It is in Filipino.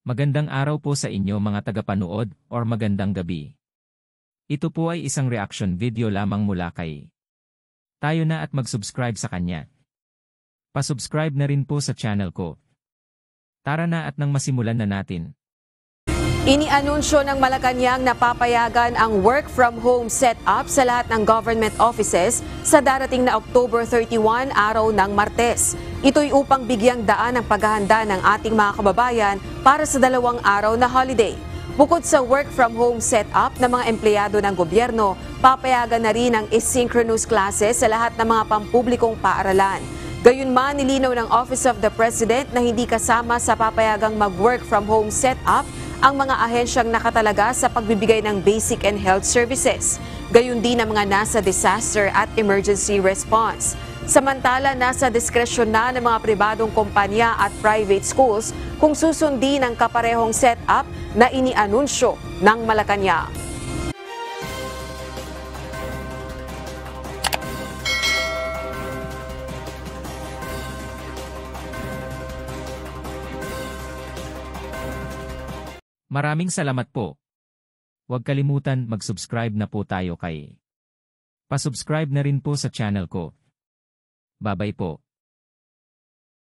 Magandang araw po sa inyo mga tagapanood or magandang gabi. Ito po ay isang reaction video lamang mula kay Tayo na at mag-subscribe sa kanya. Pa-subscribe na rin po sa channel ko. Tara na at nang masimulan na natin. Inianunsyo ng Malacanang na papayagan ang work from home setup sa lahat ng government offices sa darating na October 31, araw ng Martes. Ito'y upang bigyang daan ang paghahanda ng ating mga kababayan para sa 2 araw na holiday. Bukod sa work from home setup ng mga empleyado ng gobyerno, papayagan na rin ang asynchronous classes sa lahat ng mga pampublikong paaralan. Gayunman, nilinaw ng Office of the President na hindi kasama sa papayagang mag-work from home setup ang mga ahensyang nakatalaga sa pagbibigay ng basic and health services. Gayon din ang mga nasa disaster at emergency response. Samantala, nasa diskresyon na ng mga pribadong kumpanya at private schools kung susundin ang kaparehong setup na inianunsyo ng Malacanang. Maraming salamat po. Huwag kalimutan mag-subscribe na po tayo kay. Pa-subscribe na rin po sa channel ko. Babay po.